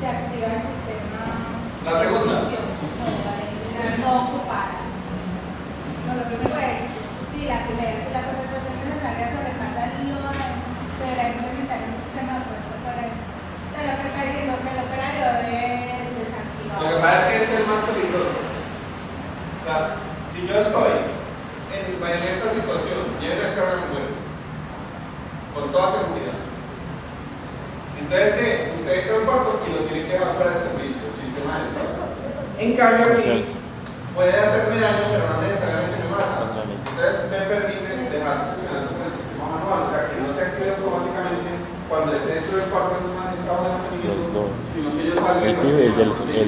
activa el sistema. La segunda. No ocupada. No, lo primero es, sí, la primera, si la concentración necesaria sobrepasa el IVA, se deberá implementar un sistema de puesto para eso. Pero que está diciendo que el operario debe desactivar. Lo que pasa es que este es el más peligroso. O sea, si yo estoy en esta situación y hay una descarga muy buena, con toda seguridad, entonces que usted entra a un cuarto y lo tiene que dejar fuera de servicio, el sistema de descarga. En cambio, aquí puede hacerme daño, pero no necesariamente me mata. Entonces me permite dejar funcionando con el sistema manual, o sea, que no se active automáticamente cuando esté dentro del cuarto en un estado de mantenimiento, sino que yo salga. El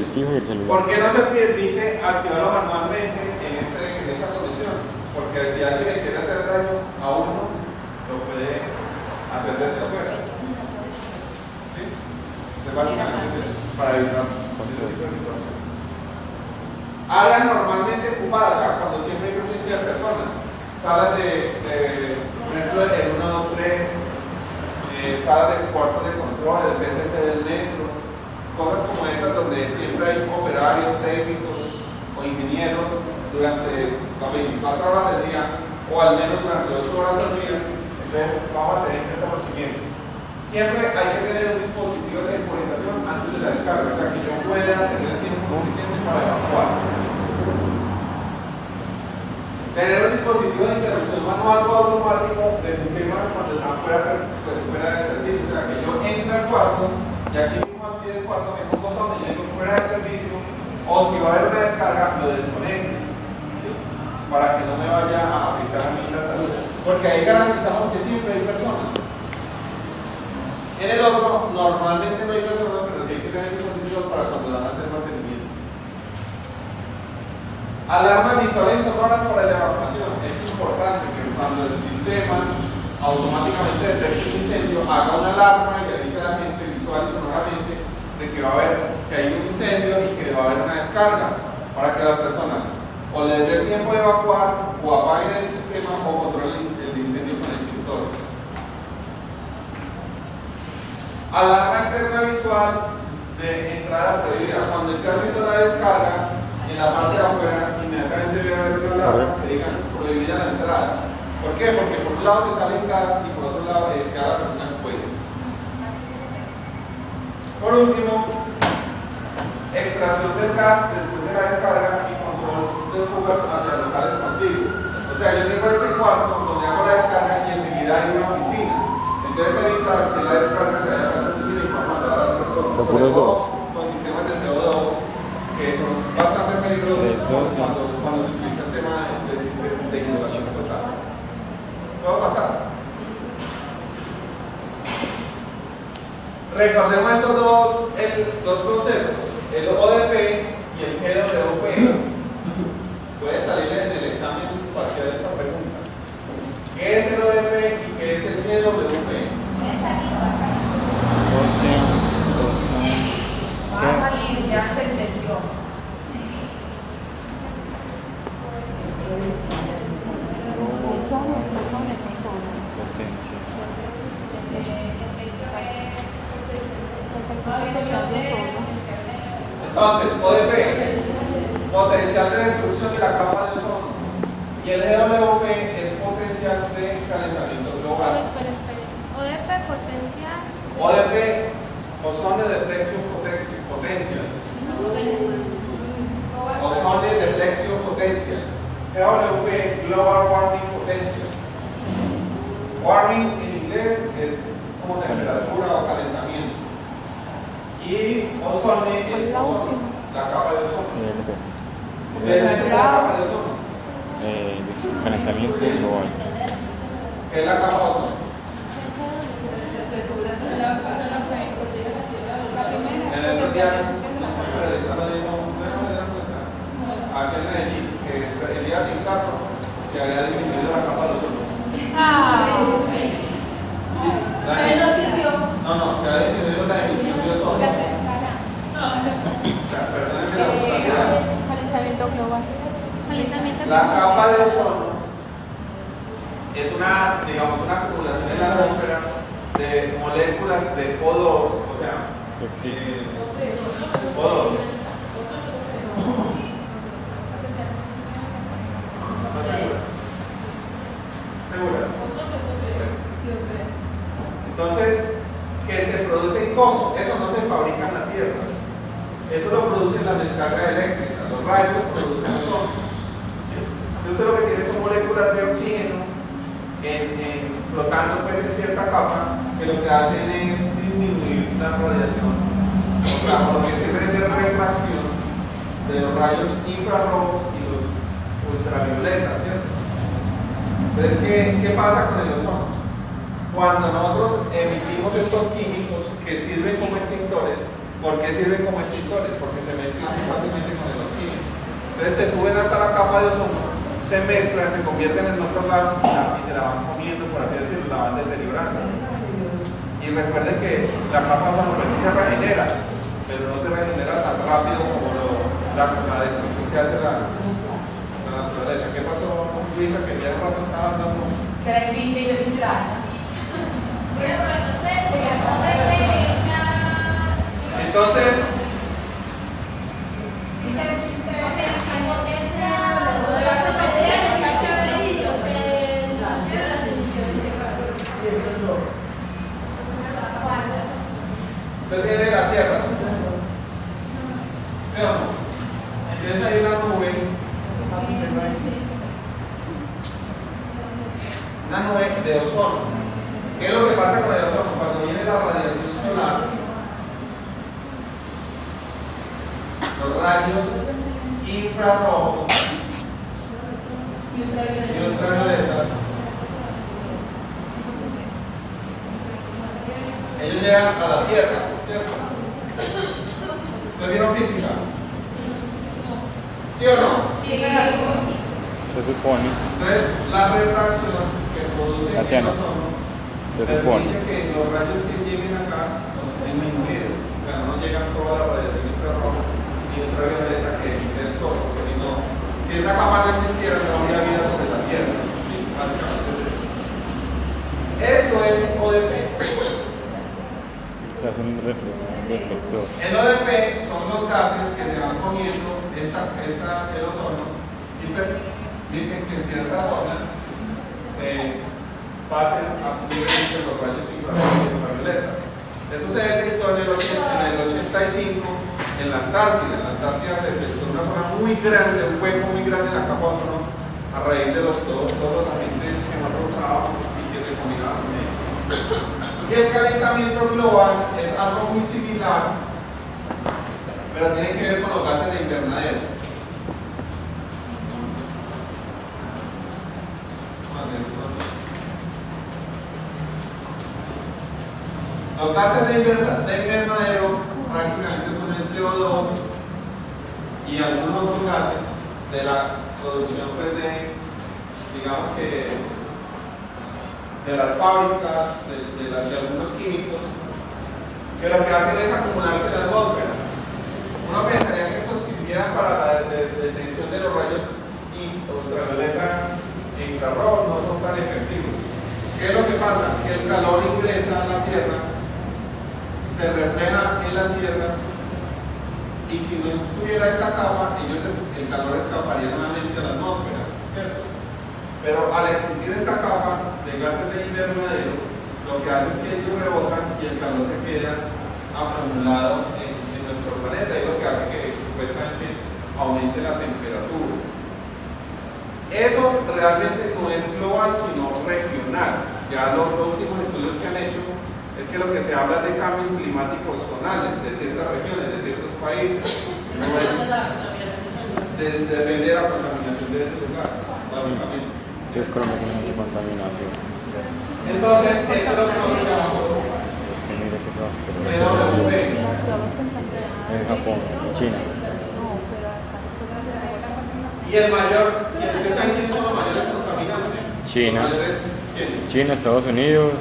fijo y el celular. ¿Por qué no se permite activarlo manualmente en esta condición? Porque si alguien le quiere hacer daño a uno, lo puede hacer desde afuera. ¿Sí? Entonces, básicamente es para evitar ese tipo de situación. Áreas normalmente ocupadas, o sea, cuando siempre hay presencia de personas. Salas por ejemplo, el 1, 2, 3, salas de cuartos de control, el PCC del metro, cosas como esas donde siempre hay operarios, técnicos o ingenieros durante las 24 horas del día o al menos durante 8 horas al día. Entonces vamos a tener en cuenta lo siguiente: siempre hay que tener un dispositivo de temporización antes de la descarga, o sea que yo pueda tener tiempo suficiente para evacuar. Tener un dispositivo de interrupción manual o automático de sistemas cuando están fuera de servicio, o sea que yo entro al cuarto y aquí mismo al pie del cuarto me pongo un botón y llego fuera de servicio, o si va a haber una descarga lo desconecto, ¿sí? Para que no me vaya a afectar a mí la salud, porque ahí garantizamos que siempre hay personas. En el otro normalmente no hay personas, pero sí hay que tener dispositivos para cuando van a hacer mantenimiento. Alarmas visuales sonoras para la evacuación. Es importante que cuando el sistema automáticamente detecte un incendio, haga una alarma y avise a la gente visual y sonoramente de que va a haber, que hay un incendio y que va a haber una descarga, para que las personas o les dé tiempo de evacuar o apaguen el sistema o controlen el incendio con extintores. Alarma externa visual de entrada prohibida. Cuando esté haciendo la descarga, en la parte de afuera inmediatamente debe haber una alarma que diga prohibida la entrada. ¿Por qué? Porque por un lado te sale gas y por otro lado queda la persona expuesta. Por último, extracción del gas después de la descarga y control de fugas hacia locales contiguos. O sea, yo tengo este cuarto donde hago la descarga y enseguida hay una oficina. Entonces evitar que la descarga se vaya a la oficina y va a matar a las personas. Son puros dos. Con sistemas de CO2 que son bastante peligrosos cuando se utiliza el tema de innovación total. ¿Qué va a pasar? Recordemos estos dos conceptos, el ODP y el GWP. Puede salir en el examen parcial esta pregunta. ¿Qué es el ODP y qué es el GWP? Va a salir ya sentención. Entonces, ODP, potencial de destrucción de la capa de ozono, y el GWP es potencial de calentamiento global. ODP potencial. ODP, Ozone Depletion Potential. Ozone Depletion Potential. GWP, Global Warming Potential. Warming en inglés es como temperatura o calentamiento. Y ozone es ozono, la capa de ozono. ¿Ustedes saben qué es la capa de ozono? Calentamiento global. ¿Qué es la capa de ozono? En estos días, aquí en Medellín, que el día sin carro se había disminuido la capa de ozono. No sirvió. No, se ha disminuido la emisión de ozono. Perdónenme la frustración. Calentamiento global. La capa de ozono es digamos, una acumulación en la atmósfera de moléculas de O2, o sea, Sí. O2. ¿Estás segura? ¿Segura? Entonces, que se producen ¿cómo? Eso no se fabrica en la Tierra. Eso lo producen las descargas eléctricas. Los rayos producen ozono. ¿Sí? Entonces lo que tiene son moléculas de oxígeno flotando pues en cierta capa, que lo que hacen es disminuir la radiación, o sea, por lo que sirve de refracción de los rayos infrarrojos y los ultravioletas, ¿cierto? Entonces, ¿qué pasa con el ozono? Cuando nosotros emitimos estos químicos que sirven como extintores, ¿por qué sirven como extintores? Porque se mezclan muy fácilmente con el oxígeno. Entonces se suben hasta la capa de ozono, se mezclan, se convierten en otro gas y se la van comiendo, por así decirlo, la van deteriorando. Y recuerden que la capa de ozono pues sí se regenera, pero no se regenera tan rápido como la destrucción que hace la naturaleza. ¿Qué pasó con Luisa, que ya hace rato estaba hablando? Que la invite y yo sin trabajo. Entonces, usted viene la Tierra, ¿sí o no? Empieza a ir una nube de ozono. ¿Qué es lo que pasa con el ozono? Cuando viene la radiación solar, los rayos infrarrojos y ultravioletas, ellos llegan a la Tierra, ¿cierto? ¿Ustedes vieron física? ¿Sí o no? Sí. Se supone, Entonces, la refracción que produce el Tatiana, ozono se supone. permite que los rayos que lleguen acá son disminuidos, o sea, no llegan toda la radiación infrarroja y ultravioleta que emite el sol, porque si esa capa no existiera, no habría vida sobre la Tierra. ¿Sí? Básicamente es eso. Esto es ODP. Se hace un reflector. El ODP son los gases que se van comiendo el ozono y permiten que en ciertas zonas se pasen libremente los rayos infrarrojos y ultravioletas. Eso se detectó en el 85 en la Antártida. En la Antártida se detectó una zona muy grande, un hueco muy grande en la capa de ozono a raíz de todos los agentes que nosotros usábamos y que se combinaban con ellos. Y el calentamiento global es algo muy similar, pero tiene que ver con los gases de invernadero. Los gases de invernadero prácticamente son el CO2 y algunos otros gases de la producción pues, digamos que de las fábricas, de algunos químicos, que lo que hacen es acumularse en la atmósfera. Uno pensaría que estos sirvieran para la detención de los rayos ultravioleta e infrarrojos, no son tan efectivos. ¿Qué es lo que pasa? Que el calor ingresa a la Tierra, se refleja en la Tierra, y si no estuviera esta capa, el calor escaparía nuevamente a la atmósfera, ¿cierto? Pero al existir esta capa de gases de invernadero, lo que hace es que ellos rebotan y el calor se queda acumulado en nuestro planeta, y lo que hace que supuestamente aumente la temperatura. Eso realmente no es global, sino regional. Ya los últimos estudios que han hecho es que lo que se habla de cambios climáticos zonales de ciertas regiones, de ciertos países, no es depende de la contaminación de ese lugar, básicamente. Entonces Colombia tiene mucha contaminación. Entonces, esto es lo que nosotros llamamos Es que mira que se va a hacer. PWP. En Japón, en China. Y el mayor, ¿ustedes saben quiénes son los mayores contaminantes? China. Los mayores, ¿quiénes? China, Estados Unidos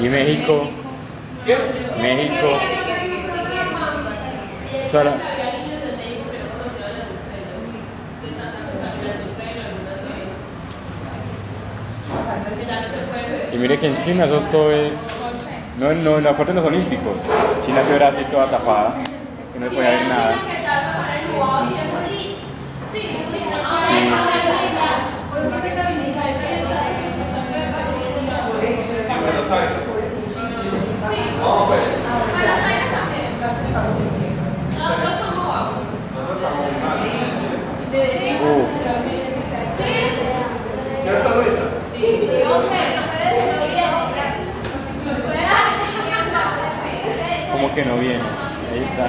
y México. ¿Quién? México. Sara. Y mire que en China eso todo es No, no, en los Juegos Olímpicos. China se verá así toda tapada, que no se puede ver nada. Bueno, ¿sabes? No, pues. Nosotros estamos muy mal. ¿Cierto, Luisa? Como que no viene. Ahí está.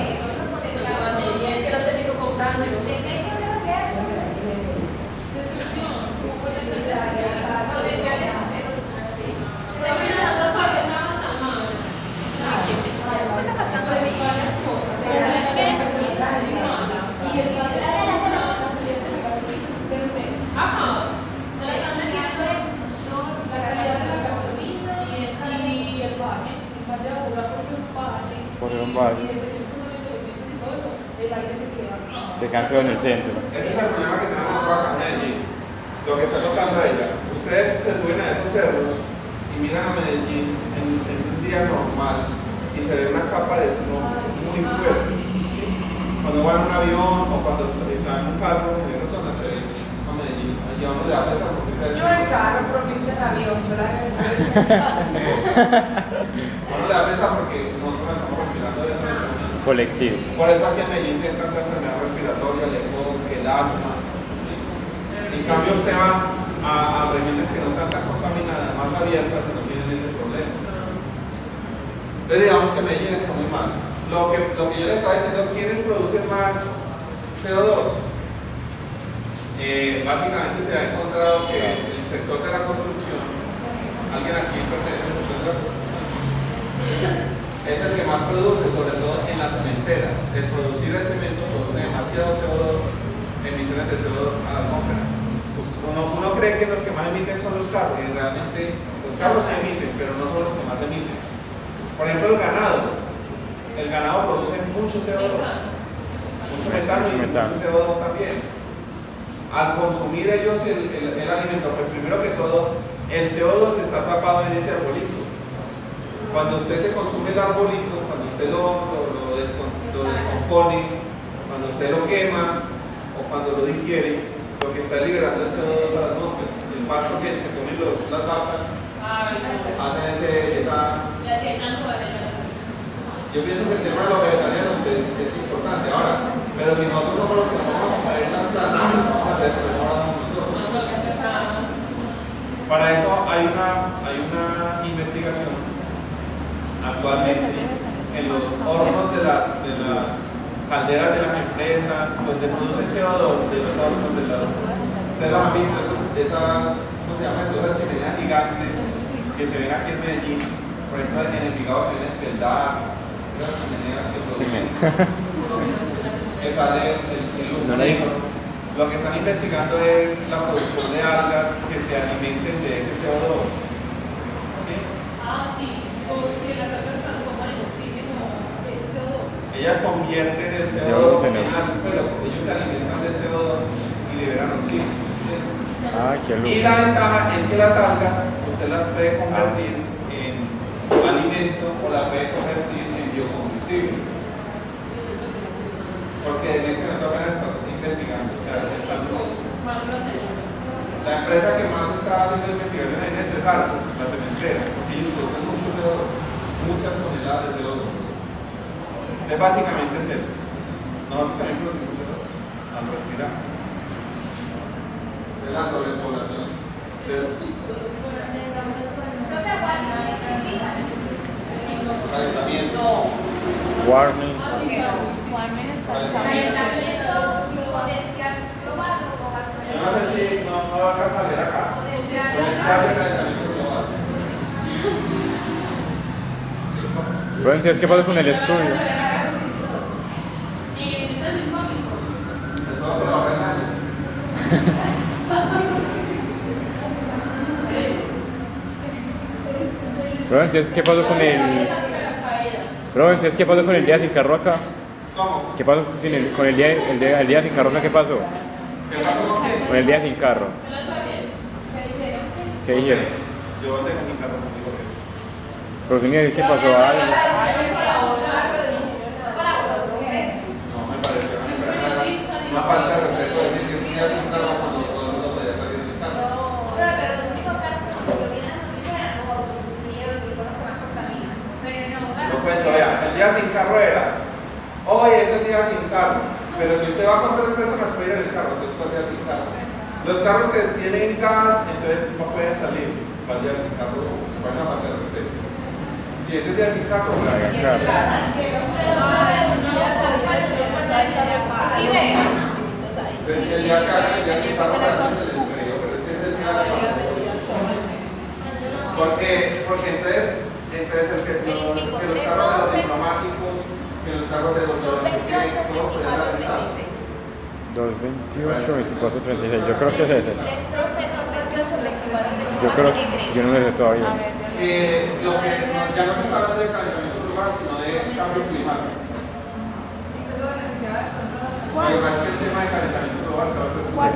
Por un vaso. Se cantó en el centro. Ese es el problema que tenemos acá en Medellín. Lo que está tocando ella. Ustedes se suben a esos cerros y miran a Medellín en un día normal y se ve una capa de snow muy fuerte. Cuando van en un avión o cuando están en un carro, en esa zona se ve a Medellín. Allí a uno le da pesa porque se Yo en carro, pero viste el avión, yo la a uno le da pesa porque nosotros estamos respirando eso en este momento. Colectivo. Por eso aquí en Medellín se ven tanta enfermedad respiratoria, el EPOC, el asma. ¿Sí? En cambio usted va a regiones que no están tan contaminadas, más abiertas y no tienen ese problema. Entonces digamos que Medellín está muy mal. Lo que yo le estaba diciendo, ¿quiénes producen más CO2? Básicamente se ha encontrado que el sector de la construcción, alguien aquí pertenece al sector de la construcción, es el que más produce, sobre todo en las cementeras. El producir el cemento produce demasiado CO2, emisiones de CO2 a la atmósfera. Uno cree que los que más emiten son los carros, y realmente los carros sí emiten, pero no son los que más emiten. Por ejemplo, el ganado. El ganado produce mucho CO2, mucho metano y mucho CO2 también. Al consumir ellos el alimento, pues primero que todo, el CO2 está atrapado en ese arbolito. Cuando usted se consume el arbolito, cuando usted lo descompone, cuando usted lo quema o cuando lo digiere, lo que está liberando el CO2 a la atmósfera. El pasto que se comen las vacas hacen esa... Yo pienso que el tema de los vegetarianos es importante ahora, pero si nosotros somos los que vamos a traer las plantas, vamos a hacer lo que nosotros. Para eso hay una investigación actualmente en los hornos de las calderas de las empresas, donde producen CO2 de los hornos de las... Ustedes lo han visto, esas, ¿cómo se llama? Esas chimeneas gigantes que se ven aquí en Medellín, por ejemplo en Envigado se ven en Peldar, esas chimeneas que producen, que sale el humo negro. Lo que están investigando es la producción de algas que se alimenten de ese CO2. ¿Sí? Ah, sí, porque las algas transforman en oxígeno ese CO2. Ellas convierten el CO2 en algo, pero ellos se alimentan del CO2 y liberan oxígeno. ¿Sí? Ah, qué loco. Y la ventaja es que las algas usted las puede convertir en alimento o las puede convertir en biocombustible. Porque en ese momento apenas estás investigando, o sea, la empresa que más está haciendo investigación en eso es Arcos, la cementera, porque ellos producen mucho CO2, muchas toneladas de CO2. Entonces básicamente es eso. Nosotros también producimos CO2 al respirar. Es la sobrepoblación. Calentamiento. Warming. Yo no sé si no va a salir acá. Potencial de calentamiento global. Bueno, entonces, ¿qué pasa con el estudio? Pero entonces, ¿qué pasó con el... Pero entonces, ¿qué pasó con el día sin carro acá? ¿Cómo? ¿Qué pasó con el día sin carro acá? ¿Qué pasó? ¿Qué pasó con qué? Con el día sin carro. ¿Qué dijeron? Yo tengo mi carro conmigo. Pero si me ¿qué pasó algo? No, me parece una falta de respeto decir que un día sin carro cuando todo el mundo podía salir del carro. Lo cuento, vea, el día sin carro era, hoy es el día sin carro, pero si usted va con 3 personas puede ir en el carro, entonces fue el día sin carro. Los carros que tienen gas, entonces no pueden salir para el día sin carro, para una falta de respeto. Si es el día sin carro, pues, Claro. pues el día sin carro realmente les creo, pero es que es el día de porque entonces el que los carros de los diplomáticos, que los carros de los todo pueden dar el carro. 228, 24, 36. Yo creo que es ese. Yo creo, yo no me sé todavía. Lo que ya no se está hablando de calentamiento global, sino de cambio climático. Lo que pasa es que el tema de calentamiento global se va a preocupar.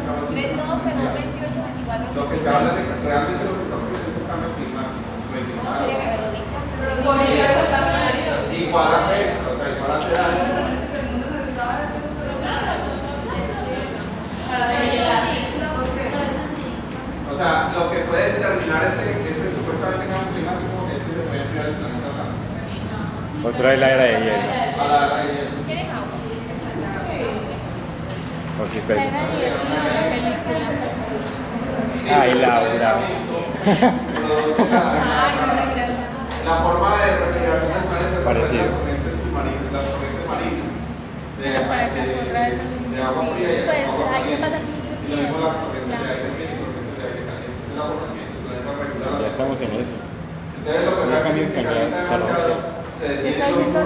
Lo que se habla de realmente lo que está ocurriendo es un cambio climático. Igual afecta, o sea, igual hace daño. O sea, lo que puede determinar este supuestamente cambio climático es que se puede enfriar el planeta tanto. Otra vez la era de hielo. A la era de hielo. O si pero. Sí, Ay, pero Laura. el calentamiento produce la forma de refrigeración del planeta es Parecido. las corrientes submarinas, las corrientes marinas de agua fría y agua caliente. Y lo mismo las corrientes de aire frío y corrientes de aire caliente. Ese es el formación del planeta regular. Ya estamos en eso. Entonces lo que pasa es que si se calienta demasiado, se detiene el flujo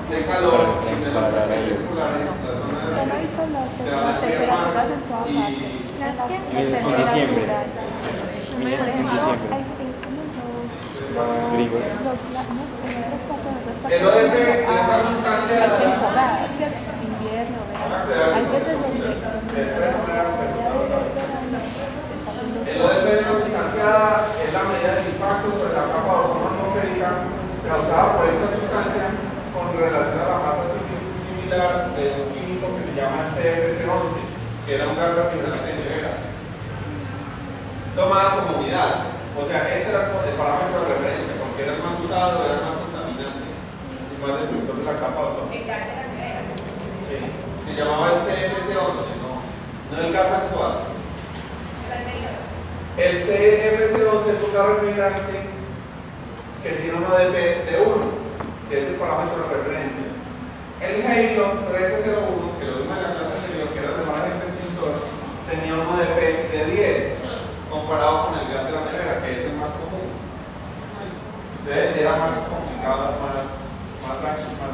de calor entre las corrientes polares, las zonas se van a enfriar más y En diciembre. En diciembre. Gringos. el ODP es una sustancia el ODP de una sustancia es la medida de impacto sobre la capa de ozono atmosférica causada por esta sustancia con relación a la masa similar de un químico que se llama CFC11, que era un gas refrigerante de nevera, tomada como unidad. O sea, este era el parámetro de referencia, porque era el más usado, era el más contaminante, el más destructor de la capa de ozono. Sí. Se llamaba el CFC11, no el gas actual. El CFC11 es un gas refrigerante que tiene un ODP de 1, que es el parámetro de referencia. El Halo 1301, que lo vimos en la clase anterior, que era el de agente extintor, tenía un ODP de 10, comparado con el gas de la nevera, que es el más común. Entonces era más complicado, más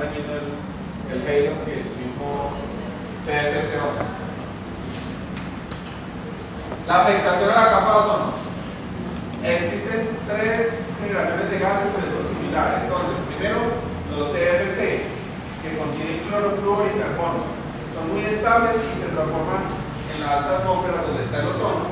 dañino el Halo que el mismo CFC11. La afectación a la capa de ozono. Existen 3 generaciones de gases de efecto similar. Entonces, primero, los CFC, que contienen cloro, flúor y carbono. Son muy estables y se transforman en la alta atmósfera donde está el ozono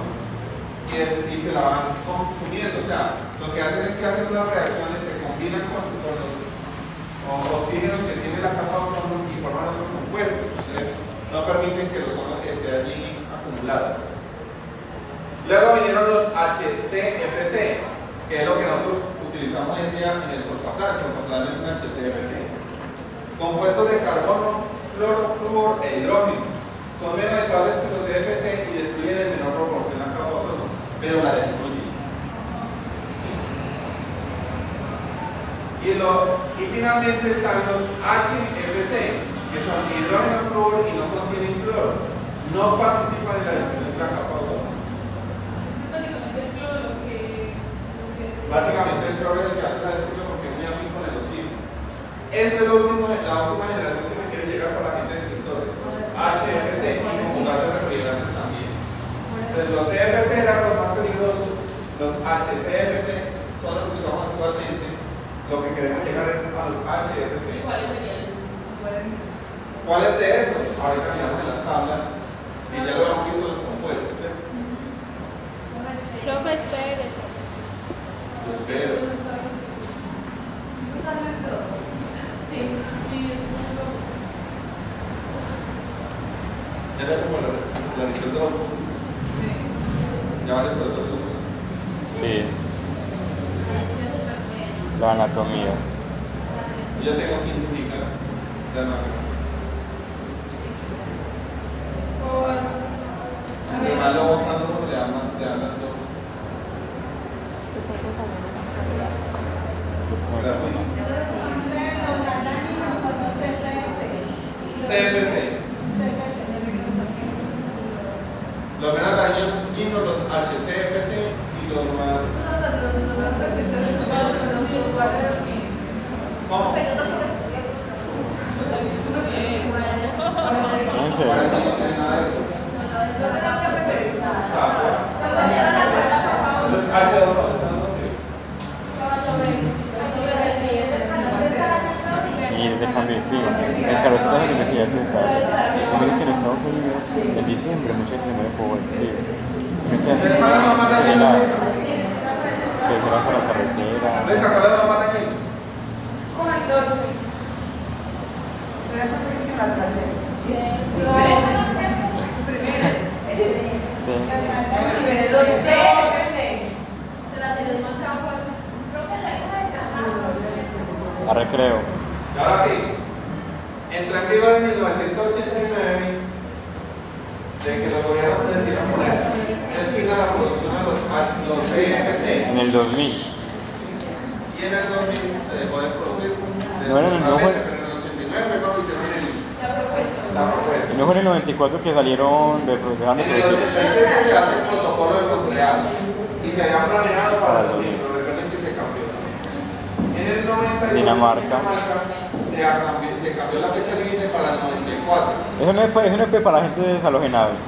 y se la van consumiendo. O sea, lo que hacen es que hacen unas reacciones, se combinan con los oxígenos que tiene la capa de ozono y forman otros compuestos. Entonces, no permiten que el ozono esté allí acumulado. Luego vinieron los HCFC, que es lo que nosotros utilizamos hoy en día en el solpaplan. El solpaplan es un HCFC. Compuestos de carbono, flúor, flúor e hidrógeno. Son menos estables que los CFC y destruyen en menor proporción la capa de ozono, pero la destruyen. Y finalmente están los HFC, que son hidrógeno, flúor y no contienen cloro. No participan en la destrucción de la capa de ozono. Básicamente el cloro es el que hace la destrucción porque es muy afín con el oxígeno. Esta es la última generación que se quiere llegar para la gente extintores. HFC y como gases refrigerantes también. Entonces los CFC eran los más peligrosos, los HCFC son los que usamos actualmente. Lo que queremos llegar es a los HFC. ¿Cuáles de esos? Ahorita miramos en las tablas y ya lo hemos visto los compuestos. Creo que espere. Los peros. Esa es como la misión de los cursos. Ya vale el profesor de curso. Sí. La anatomía. Yo tengo 15 gigas de anatomía. Mi malo usando le dan todo. CFC. Los menos dañinos, los HCFC y los más. ¿Cómo? ¿En serio? No tiene nada de eso. Entonces, H2O. Y de cambio de clima. El calor que se energía de casa. Mira que en Estados Unidos, en diciembre, mucha gente muere por el frío. Me quedan heladas. Se cierran por la carretera. ¿Le sacó la mamá de aquí? A recreo. Y ahora sí, entró en vigor en 1989 de que los gobiernos decidieron poner el fin a la producción de los CFC. En el 2000. Y en el 2000 se dejó de producir. No era en el Pero nuevo. en el 89 fue cuando hicieron la propuesta. Y no fue en el 94 que salieron de dejaron de En el producir. 87 se hace el protocolo de Montreal y se había planeado para el 2000, pero recuerden que se cambió. En el 91 Dinamarca. se cambió la fecha límite para el 94. Eso no es para la gente de desalogenados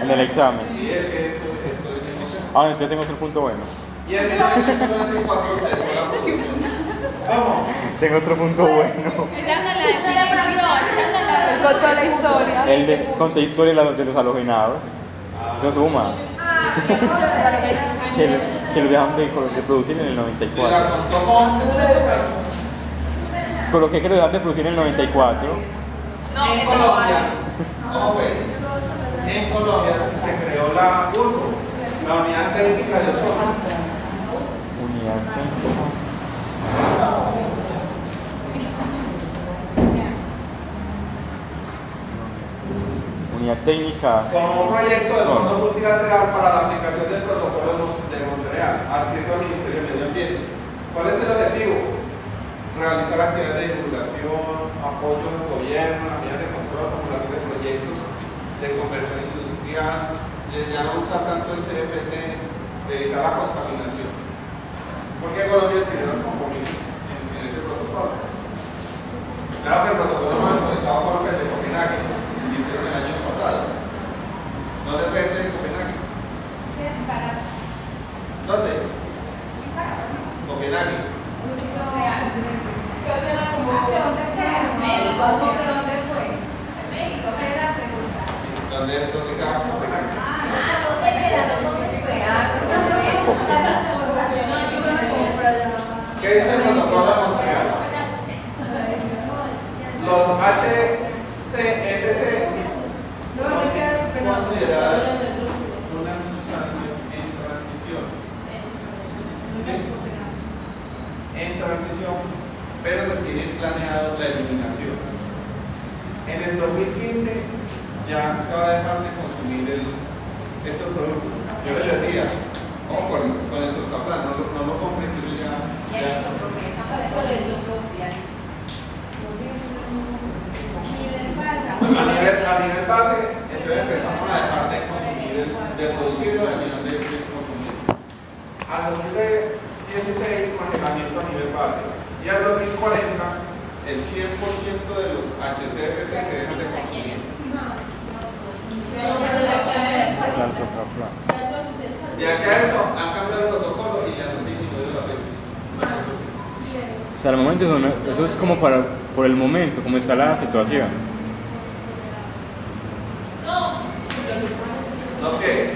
en el examen. Y es que esto es emoción. Ah, entonces tengo otro punto bueno. Y en 1994 se cesó la producción. ¿Cómo? Tengo otro punto bueno. Con toda la historia. El de conté historia de los halogenados. Eso suma. Que lo dejan de producir en el Se la 94. contó con. Coloqué que lo dejan de producir en el 94. En Colombia, ¿cómo ves? En Colombia se creó la URBO, la Unidad Técnica de Ozono. Unidad técnica. Unidad técnica. Como un proyecto de fondo multilateral para la aplicación del protocolo de Montreal, adscrito al Ministerio del Medio Ambiente. ¿Cuál es el objetivo? Realizar actividades de divulgación, apoyo del gobierno, las medidas de control, formulación de proyectos de conversión industrial, de ya no usar tanto el CFC, de evitar la contaminación. Porque Colombia tiene los compromisos en ese protocolo. Claro que el protocolo no ha comenzado con el de Copenhague, dice el año pasado. ¿Dónde fue ese de Copenhague? ¿Dónde? Copenhague. ¿Dónde queda Copenhague? ¿Qué dice el protocolo de Montreal? Los HCFC son considerados una sustancia en transición. ¿Sí? En transición, pero se tiene planeado la eliminación. En el 2015 ya se va a dejar de consumir estos productos. Yo les decía, con el sulfaplan, no lo compren, que eso ya. A nivel base, entonces empezamos a dejar de consumir, de producirlo a nivel de consumir. Al 2016, congelamiento a nivel base. Y al 2040, el 100% de los HCFC se dejan de consumir. De acá a eso, han cambiado el protocolo y ya no disminuido la fecha. O sea, al momento eso es como por el momento, como está la situación. ¿No qué?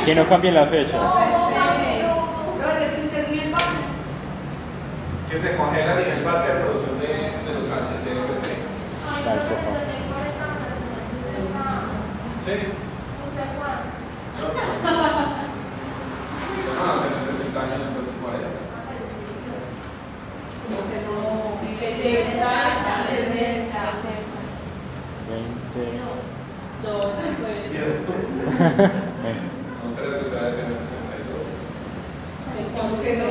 Que no cambien las fechas. ¿Qué que se congelan en el base de producción de los HCFC. Dale, por favor. ¿Sí? No, tenés 60 años, no tenés 40. Como que no. Sí, que llega, 20. no, pues. Y después, no creo que usted va a tener 62. ¿Cómo que no?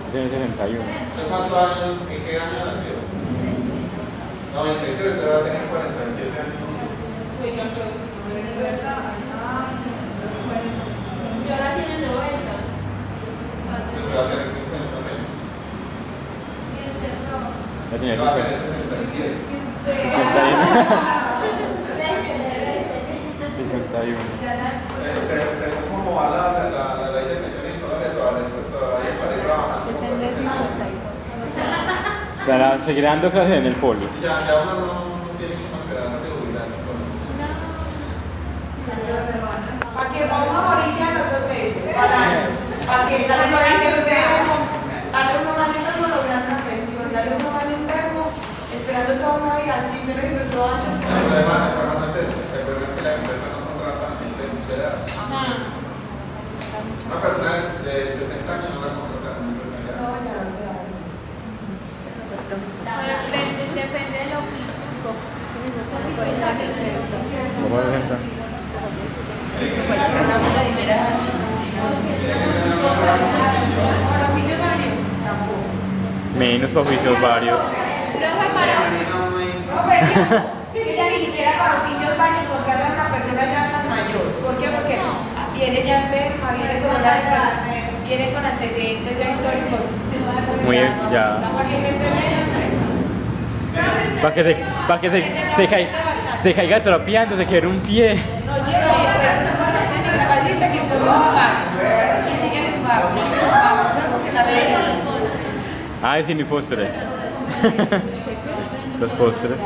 Tiene 61. ¿Usted cuántos años, en qué año nació? 93, usted va a tener 47 años. Oiga, pero. Es verdad. Yo nací en el 90. Usted va a tener 50 menos. Ya tenía Va a tener 50. 67. 51. Se como va la ley de pensiones en Colombia, todavía está trabajando. O sea, seguirá dando clases en el poli. Y ya uno no tiene mucha esperanza de jubilarse. Para que va uno a morirse a los 2 meses. Para que sale uno más enfermo. Sale uno más enfermo logrando una pensión. Sale uno más enfermo esperando toda una vida. Si usted lo disfrutó antes. El problema no es ese. El problema es que la empresa no contrata a gente de mucha edad. Una persona de 60 años no la contrata en una empresa ya. No, ya no te da. Depende del oficio. ¿Cómo se sienta? Por oficios varios, tampoco. Menos para oficios varios. No, que ya ni siquiera para oficios varios contratan a una persona ya tan mayor. ¿Por qué? Porque viene ya enferma, viene con antecedentes ya históricos. Muy bien, ya. Para que se caiga tropeando, se quede un pie. No llega y después se incapacita que luego no paga. Y siguen en pago, porque la ley. Ah, sí, mi postre. Los postres.